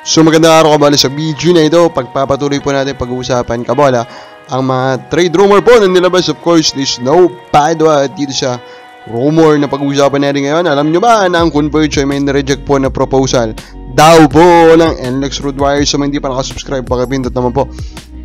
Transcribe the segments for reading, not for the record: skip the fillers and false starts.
So magandang araw kabola, sa video na ito, pagpapatuloy po natin pag-uusapan kabola ang mga trade rumor po na nilabas. Of course, there's no padwa dito sa rumor na pag-uusapan natin ngayon. Alam nyo ba na ang Converge ay may na-reject po na proposal daw po ng NLEX Rootwire. So hindi pa nakasubscribe, pakipindot naman po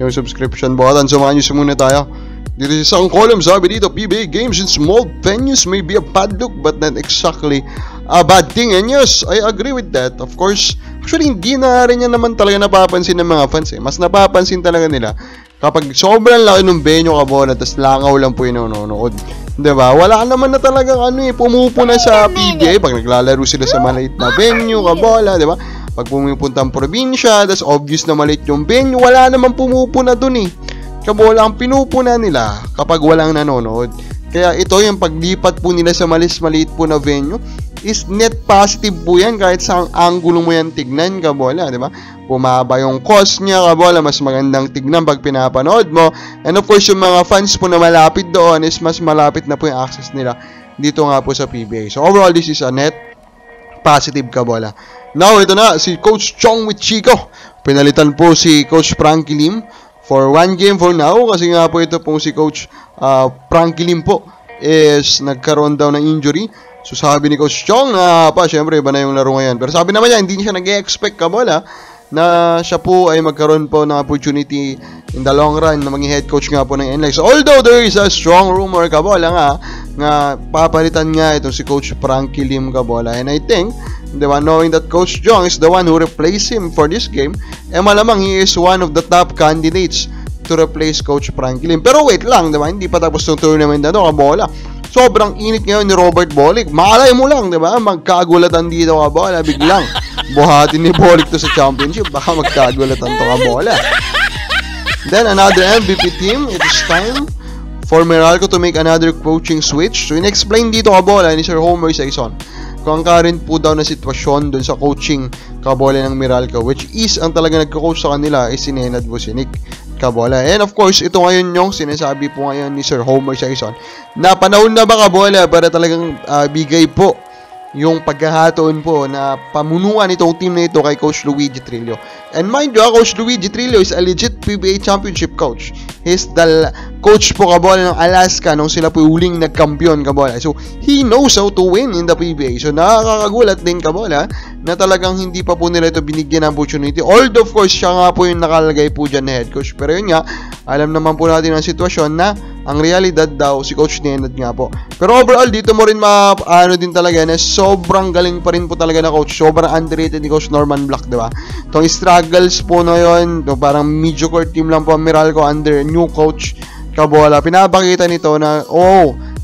yung subscription button. Samahan nyo muna tayo. Dito sa isang column, sabi dito, PBA games in small venues may be a bad look but not exactly a bad thing. And yes, I agree with that. Of course, actually hindi na rin yan naman talaga napapansin ng mga fans. Mas napapansin talaga nila kapag sobrang laki ng venue kabola, tas langaw lang po yung nanonood. Diba? Wala naman na talagang pumupuna sa PBA pag naglalaro sila sa maliit na venue kabola, diba? Pag pumupunta ang probinsya, tas obvious na maliit yung venue, wala naman pumupuna dun kabola ang pinupuna nila kapag walang nanonood. Kaya ito yung paglipat po nila sa maliit po na venue is net positive po yan kahit sa angulo mo yan tignan kabola, di ba? Bumaba yung cost niya kabola, mas magandang tignan pag pinapanood mo. And of course, yung mga fans po na malapit doon is mas malapit na po yung access nila dito nga po sa PBA. So overall, this is a net positive kabola. Now, ito na, si Coach Chong with Chico. Pinalitan po si Coach Frankie Lim for one game for now, kasi nga po ito pong si Coach Frankie Lim po is nagkaroon daw ng injury. So sabi ni Coach Chong na syempre iba na yung laro ngayon. Pero sabi naman niya, hindi siya nag-expect kabola na siya po ay magkaroon po ng opportunity in the long run na maging head coach nga po ng NLEX. Although there is a strong rumor kabola nga papalitan nga itong si Coach Frankie Lim kabola. And I think, diba, knowing that Coach Chong is the one who replaced him for this game, malamang he is one of the top candidates to replace Coach Frankie Lim. Pero wait lang, diba, hindi pa tapos yung tournament na ito kabola. Sobrang init ngayon ni Robert Bolick. Malay mo lang, diba, magkagulatan dito kabola, biglang buhatin ni Bolick to sa championship, baka magkagulatan to kabola. Then another MVP team, it is time for Meralco to make another coaching switch. So in-explain dito kabola ni Sir Homer Saison kung ang current po daw na sitwasyon dun sa coaching kabola ng Meralco, which is ang talaga nagko-coach sa kanila is si Nenad Vucinic kabola. And of course, ito ngayon yung sinasabi po ngayon ni Sir Homer Saison na panahon na ba kabola para talagang bigay po yung pagkahataon po na pamunuan itong team na ito kay Coach Luigi Trillo. And mind you, Coach Luigi Trillo is a legit PBA championship coach. He's the coach po kabola ng Alaska nung sila po huling nagkampiyon kabola. So, he knows how to win in the PBA. So, nakakagulat din kabola na talagang hindi pa po nila ito binigyan ng opportunity. Although, of course, siya nga po yung nakalagay po dyan na head coach. Pero yun nga, alam naman po natin ang sitwasyon na ang realidad daw si Coach Nenad nga po. Pero overall, dito mo rin din talaga na sobrang galing pa rin po talaga na coach. Sobrang underrated ni Coach Norman Black, diba? Itong struggles po na yun, parang mediocre team lang po ang Meralco under new coach kabola. Pinapakita nito na,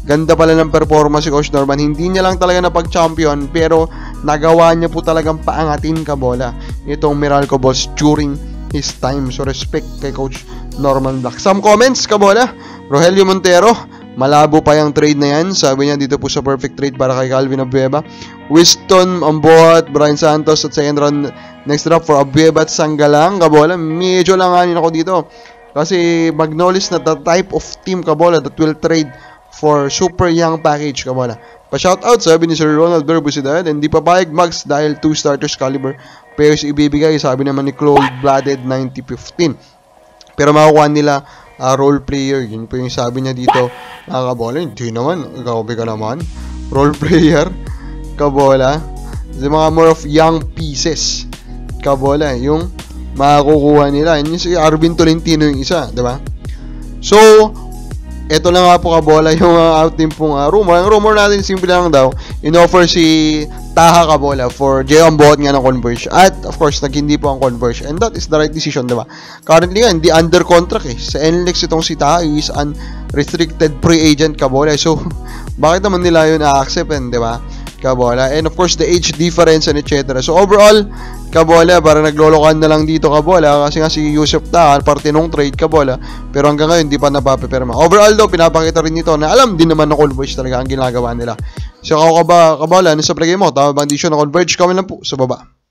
ganda pala ng performance si Coach Norman. Hindi niya lang talaga napag-champion, pero nagawa niya po talagang paangatin kabola itong Meralco boss during his time. So respect kay Coach Norman Black. Some comments kabola. Rogelio Montero, malabo pa yung trade na yan. Sabi niya dito po sa perfect trade para kay Calvin Abueva. Winston Amboat, Brian Santos at second round next draft for Abueva at Sanggalang kabola. Medyo langanin ako dito kasi mag-knowledge na the type of team kabola that will trade for super young package kabola. Pa-shoutout sabi ni Sir Ronald Berbusidad, hindi papayag Mags dahil 2 starters caliber players ibibigay, sabi naman ni Cold-Blooded 9015. Pero makukuha nila role player, yun po yung sabi niya dito kabola. Hindi naman, gabi ka naman role player kabola, yung mga more of young pieces kabola yung makukuha nila. Yun yung si Arvin Tolentino yung isa, diba? So eto na nga po kabola yung outing pong rumor. Ang rumor natin simple lang daw, in-offer si Taha kabola for J.O. Amboat nga ng Converge. At of course, hindi po ang Converge. And that is the right decision, diba? Currently nga, hindi under contract Sa NLEX itong si Taha is unrestricted free agent kabola. So, bakit naman nila yun a-accept, diba? Kabola. And of course, the age difference and etc. So, overall, kabola, para naglolokan na lang dito kabola kasi nga si Yusuf Taha, parte nung trade kabola. Pero hanggang ngayon, hindi pa napapipirma. Overall daw, pinapakita rin nito na alam din naman ng Converge talaga ang ginagawa nila. So, kabola, ano sa plagay mo? Tama bang desisyon ng Converge? Comment lang po sa baba.